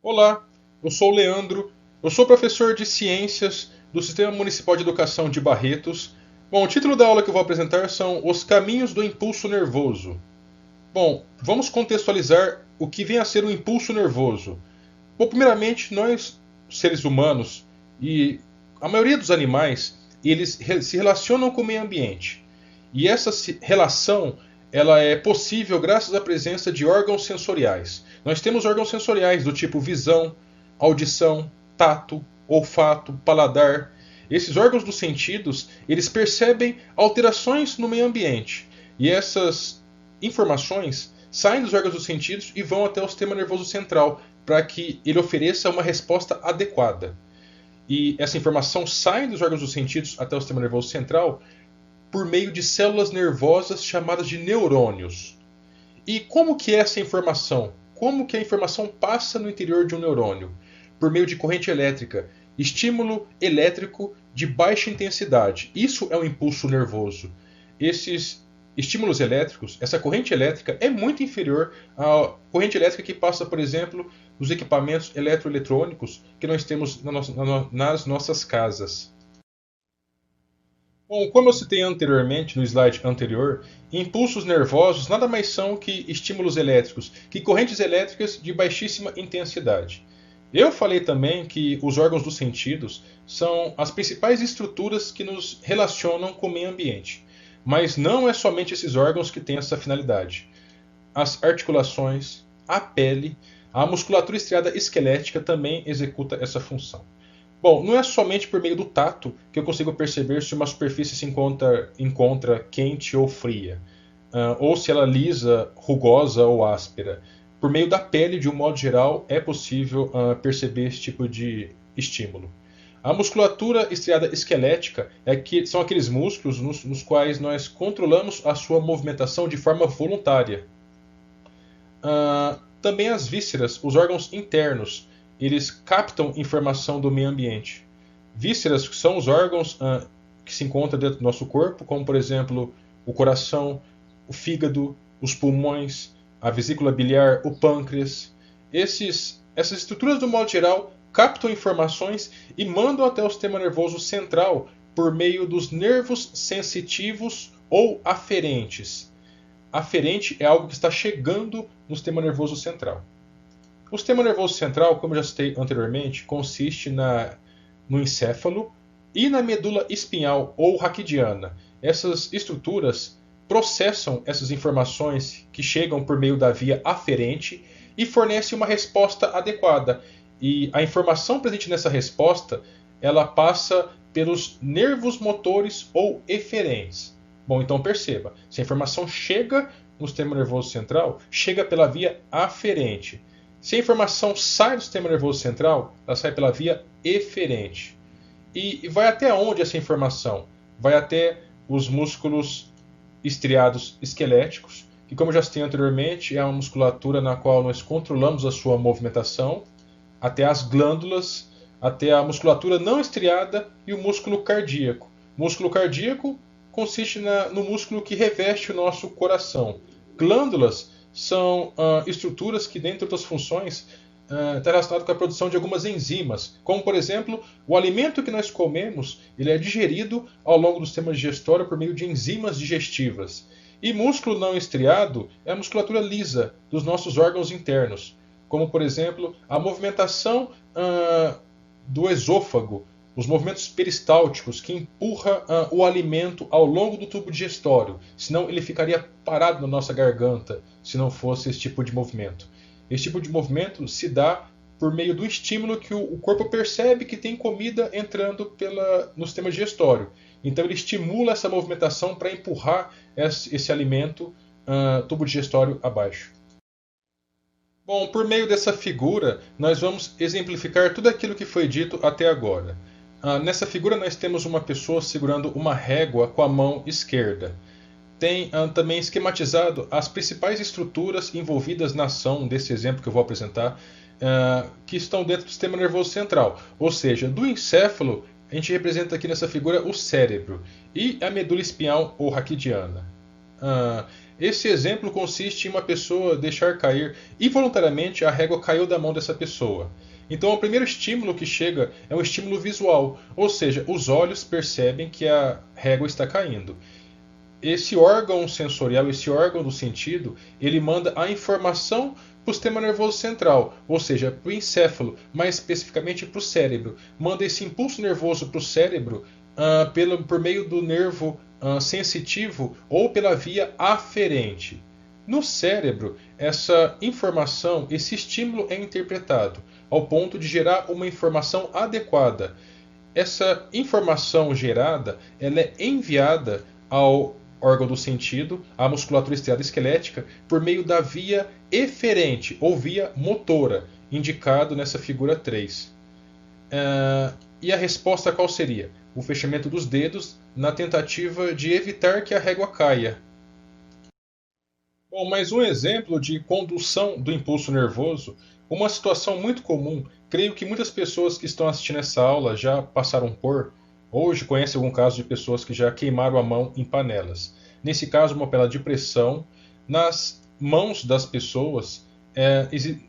Olá, eu sou o Leandro, eu sou professor de Ciências do Sistema Municipal de Educação de Barretos. Bom, o título da aula que eu vou apresentar são Os Caminhos do Impulso Nervoso. Bom, vamos contextualizar o que vem a ser o impulso nervoso. Bom, primeiramente, nós, seres humanos, e a maioria dos animais, eles se relacionam com o meio ambiente. E essa relação ela é possível graças à presença de órgãos sensoriais. Nós temos órgãos sensoriais do tipo visão, audição, tato, olfato, paladar. Esses órgãos dos sentidos, eles percebem alterações no meio ambiente. E essas informações saem dos órgãos dos sentidos e vão até o sistema nervoso central, para que ele ofereça uma resposta adequada. E essa informação sai dos órgãos dos sentidos até o sistema nervoso central por meio de células nervosas chamadas de neurônios. E como que é essa informação? Como que a informação passa no interior de um neurônio? Por meio de corrente elétrica, estímulo elétrico de baixa intensidade. Isso é um impulso nervoso. Esses estímulos elétricos, essa corrente elétrica é muito inferior à corrente elétrica que passa, por exemplo, nos equipamentos eletroeletrônicos que nós temos nas nossas casas. Bom, como eu citei anteriormente no slide anterior, impulsos nervosos nada mais são que estímulos elétricos, que correntes elétricas de baixíssima intensidade. Eu falei também que os órgãos dos sentidos são as principais estruturas que nos relacionam com o meio ambiente. Mas não é somente esses órgãos que têm essa finalidade. As articulações, a pele, a musculatura estriada esquelética também executa essa função. Bom, não é somente por meio do tato que eu consigo perceber se uma superfície se encontra quente ou fria, ou se ela é lisa, rugosa ou áspera. Por meio da pele, de um modo geral, é possível perceber esse tipo de estímulo. A musculatura estriada esquelética são aqueles músculos nos quais nós controlamos a sua movimentação de forma voluntária. Também as vísceras, os órgãos internos, eles captam informação do meio ambiente. Vísceras são os órgãos que se encontram dentro do nosso corpo, como por exemplo o coração, o fígado, os pulmões, a vesícula biliar, o pâncreas. Essas estruturas, do modo geral, captam informações e mandam até o sistema nervoso central por meio dos nervos sensitivos ou aferentes. Aferente é algo que está chegando no sistema nervoso central. O sistema nervoso central, como já citei anteriormente, consiste no encéfalo e na medula espinhal ou raquidiana. Essas estruturas processam essas informações que chegam por meio da via aferente e fornecem uma resposta adequada. E a informação presente nessa resposta, ela passa pelos nervos motores ou eferentes. Bom, então perceba, se a informação chega no sistema nervoso central, chega pela via aferente. Se a informação sai do sistema nervoso central, ela sai pela via eferente. E vai até onde essa informação? Vai até os músculos estriados esqueléticos, que, como já citei anteriormente, é uma musculatura na qual nós controlamos a sua movimentação, até as glândulas, até a musculatura não estriada e o músculo cardíaco. O músculo cardíaco consiste no músculo que reveste o nosso coração. Glândulas são estruturas que, dentre outras funções, está relacionado com a produção de algumas enzimas, como por exemplo, o alimento que nós comemos, ele é digerido ao longo do sistema digestório por meio de enzimas digestivas. E músculo não estriado é a musculatura lisa dos nossos órgãos internos, como por exemplo, a movimentação do esôfago, os movimentos peristálticos que empurra o alimento ao longo do tubo digestório, senão ele ficaria parado na nossa garganta se não fosse esse tipo de movimento. Esse tipo de movimento se dá por meio do estímulo que o corpo percebe que tem comida entrando no sistema digestório. Então ele estimula essa movimentação para empurrar esse alimento tubo digestório abaixo. Bom, por meio dessa figura, nós vamos exemplificar tudo aquilo que foi dito até agora. Nessa figura nós temos uma pessoa segurando uma régua com a mão esquerda. Tem também esquematizado as principais estruturas envolvidas na ação desse exemplo que eu vou apresentar, que estão dentro do sistema nervoso central. Ou seja, do encéfalo, a gente representa aqui nessa figura o cérebro e a medula espinhal ou raquidiana. Esse exemplo consiste em uma pessoa deixar cair involuntariamente a régua caiu da mão dessa pessoa. Então, o primeiro estímulo que chega é um estímulo visual, ou seja, os olhos percebem que a régua está caindo. Esse órgão sensorial, esse órgão do sentido, ele manda a informação para o sistema nervoso central, ou seja, para o encéfalo, mais especificamente para o cérebro. Manda esse impulso nervoso para o cérebro por meio do nervo sensitivo ou pela via aferente. No cérebro, essa informação, esse estímulo é interpretado ao ponto de gerar uma informação adequada. Essa informação gerada, ela é enviada ao órgão do sentido, à musculatura estriada esquelética, por meio da via eferente ou via motora, indicado nessa figura 3. E a resposta qual seria? O fechamento dos dedos na tentativa de evitar que a régua caia. Bom, mais um exemplo de condução do impulso nervoso, uma situação muito comum, creio que muitas pessoas que estão assistindo essa aula já passaram por, hoje conhecem algum caso de pessoas que já queimaram a mão em panelas. Nesse caso, uma panela de pressão, nas mãos das pessoas,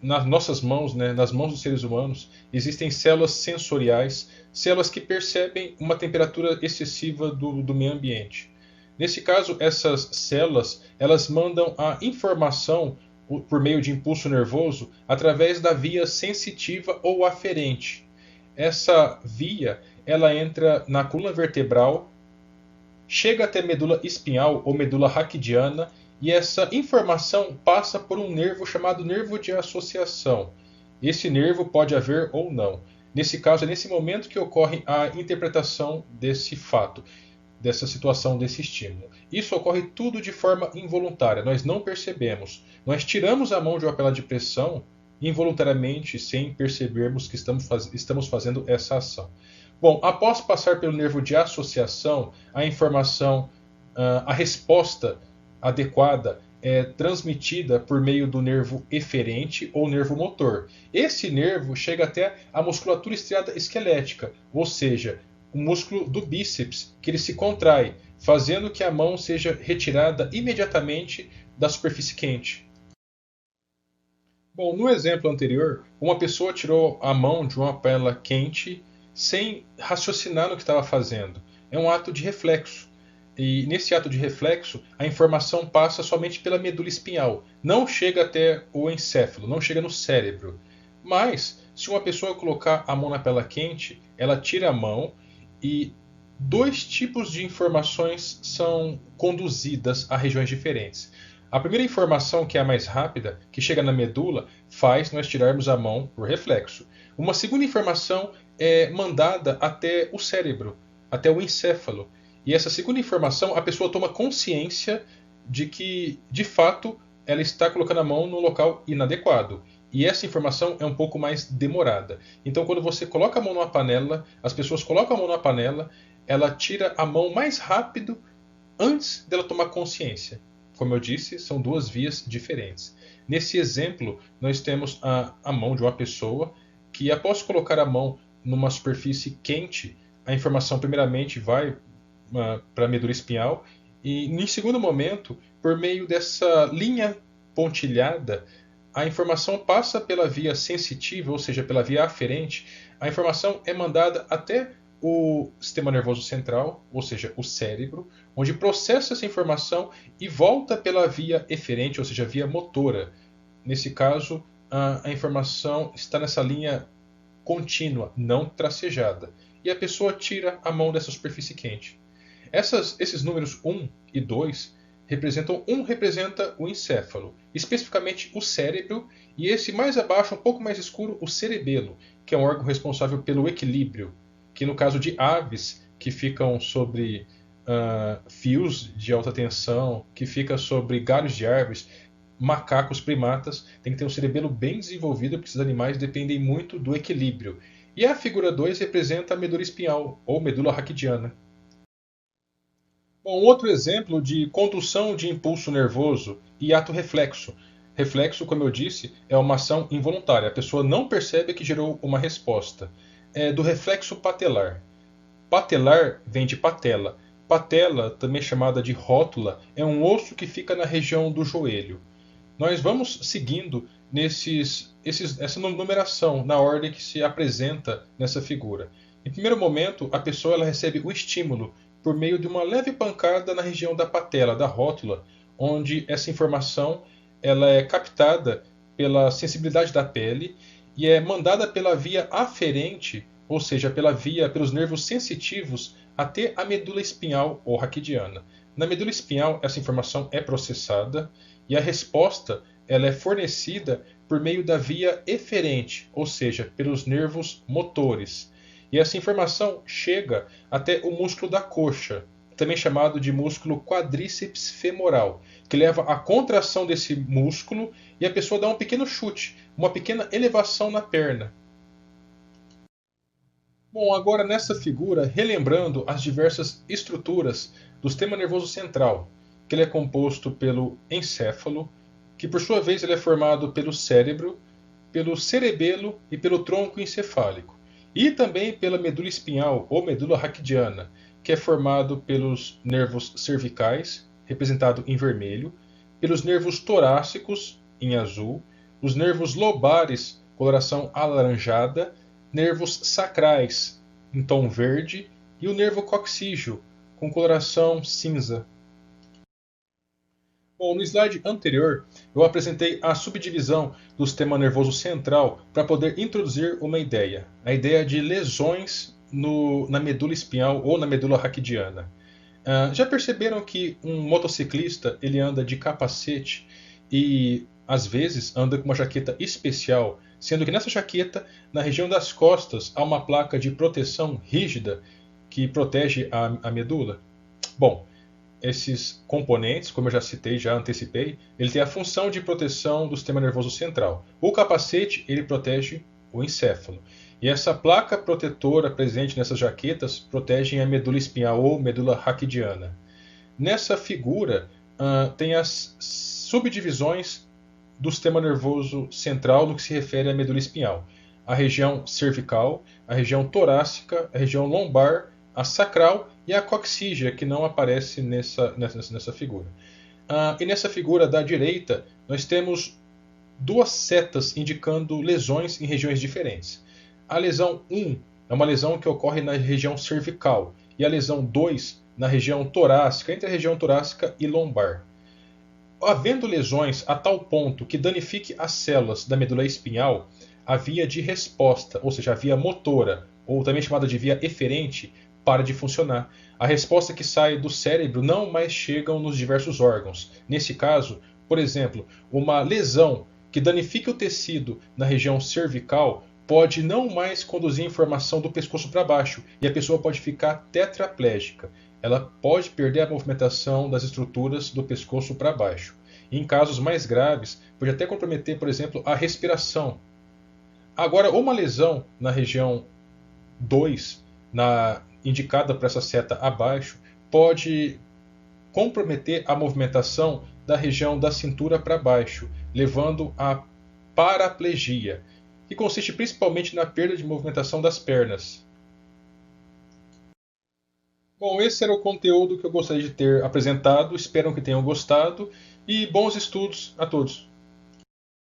nas nossas mãos, né, nas mãos dos seres humanos, existem células sensoriais, células que percebem uma temperatura excessiva do meio ambiente. Nesse caso, essas células, elas mandam a informação por meio de impulso nervoso através da via sensitiva ou aferente. Essa via, ela entra na coluna vertebral, chega até a medula espinhal ou medula raquidiana e essa informação passa por um nervo chamado nervo de associação. Esse nervo pode haver ou não. Nesse caso, é nesse momento que ocorre a interpretação desse fato, dessa situação, desse estímulo. Isso ocorre tudo de forma involuntária, nós não percebemos. Nós tiramos a mão de uma panela de pressão involuntariamente, sem percebermos que estamos fazendo essa ação. Bom, após passar pelo nervo de associação, a informação, a resposta adequada é transmitida por meio do nervo eferente ou nervo motor. Esse nervo chega até a musculatura estriada esquelética, ou seja, o músculo do bíceps, que ele se contrai, fazendo que a mão seja retirada imediatamente da superfície quente. Bom, no exemplo anterior, uma pessoa tirou a mão de uma panela quente sem raciocinar no que estava fazendo. É um ato de reflexo. E nesse ato de reflexo, a informação passa somente pela medula espinhal, não chega até o encéfalo, não chega no cérebro. Mas, se uma pessoa colocar a mão na panela quente, ela tira a mão e dois tipos de informações são conduzidas a regiões diferentes. A primeira informação, que é a mais rápida, que chega na medula, faz nós tirarmos a mão por reflexo. Uma segunda informação é mandada até o cérebro, até o encéfalo. E essa segunda informação, a pessoa toma consciência de que, de fato, ela está colocando a mão no local inadequado. E essa informação é um pouco mais demorada. Então, quando você coloca a mão numa panela, as pessoas colocam a mão na panela, ela tira a mão mais rápido antes dela tomar consciência. Como eu disse, são duas vias diferentes. Nesse exemplo, nós temos a mão de uma pessoa que, após colocar a mão numa superfície quente, a informação primeiramente vai para a medula espinhal e, em segundo momento, por meio dessa linha pontilhada, a informação passa pela via sensitiva, ou seja, pela via aferente, a informação é mandada até o sistema nervoso central, ou seja, o cérebro, onde processa essa informação e volta pela via eferente, ou seja, via motora. Nesse caso, a informação está nessa linha contínua, não tracejada. E a pessoa tira a mão dessa superfície quente. Esses números 1 e 2 representam, 1 representa o encéfalo, especificamente o cérebro, e esse mais abaixo, um pouco mais escuro, o cerebelo, que é um órgão responsável pelo equilíbrio, que no caso de aves que ficam sobre fios de alta tensão, que fica sobre galhos de árvores, macacos, primatas, tem que ter um cerebelo bem desenvolvido, porque esses animais dependem muito do equilíbrio. E a figura 2 representa a medula espinhal, ou medula raquidiana. Bom, outro exemplo de condução de impulso nervoso e ato reflexo. Reflexo, como eu disse, é uma ação involuntária. A pessoa não percebe que gerou uma resposta. É do reflexo patelar. Patelar vem de patela. patela, também chamada de rótula, é um osso que fica na região do joelho. Nós vamos seguindo essa numeração na ordem que se apresenta nessa figura. Em primeiro momento, a pessoa ela recebe o estímulo por meio de uma leve pancada na região da patela, da rótula, onde essa informação ela é captada pela sensibilidade da pele e é mandada pela via aferente, ou seja, pelos nervos sensitivos, até a medula espinhal ou raquidiana. Na medula espinhal, essa informação é processada e a resposta ela é fornecida por meio da via eferente, ou seja, pelos nervos motores. E essa informação chega até o músculo da coxa, também chamado de músculo quadríceps femoral, que leva à contração desse músculo e a pessoa dá um pequeno chute, uma pequena elevação na perna. Bom, agora nessa figura, relembrando as diversas estruturas do sistema nervoso central, que ele é composto pelo encéfalo, que por sua vez ele é formado pelo cérebro, pelo cerebelo e pelo tronco encefálico, e também pela medula espinhal ou medula raquidiana, que é formado pelos nervos cervicais, representado em vermelho, pelos nervos torácicos, em azul, os nervos lobares, coloração alaranjada, nervos sacrais, em tom verde, e o nervo coxígeo, com coloração cinza. Bom, no slide anterior, eu apresentei a subdivisão do sistema nervoso central para poder introduzir uma ideia, a ideia de lesões na medula espinhal ou na medula raquidiana. Já perceberam que um motociclista ele anda de capacete e às vezes anda com uma jaqueta especial, sendo que nessa jaqueta, na região das costas, há uma placa de proteção rígida que protege a medula? Bom, esses componentes, como eu já citei, já antecipei, ele tem a função de proteção do sistema nervoso central. O capacete, ele protege o encéfalo. E essa placa protetora presente nessas jaquetas protege a medula espinhal ou medula raquidiana. Nessa figura, tem as subdivisões do sistema nervoso central no que se refere à medula espinhal. A região cervical, a região torácica, a região lombar, a sacral e a coxígea, que não aparece nessa figura. E nessa figura da direita, nós temos duas setas indicando lesões em regiões diferentes. A lesão 1 é uma lesão que ocorre na região cervical e a lesão 2 na região torácica, entre a região torácica e lombar. Havendo lesões a tal ponto que danifique as células da medula espinhal, a via de resposta, ou seja, a via motora, ou também chamada de via eferente, para de funcionar. A resposta que sai do cérebro não mais chega nos diversos órgãos. Nesse caso, por exemplo, uma lesão que danifique o tecido na região cervical pode não mais conduzir informação do pescoço para baixo e a pessoa pode ficar tetraplégica. Ela pode perder a movimentação das estruturas do pescoço para baixo. E em casos mais graves, pode até comprometer, por exemplo, a respiração. Agora, uma lesão na região 2, indicada por essa seta abaixo, pode comprometer a movimentação da região da cintura para baixo, levando à paraplegia, que consiste principalmente na perda de movimentação das pernas. Bom, esse era o conteúdo que eu gostaria de ter apresentado, espero que tenham gostado e bons estudos a todos!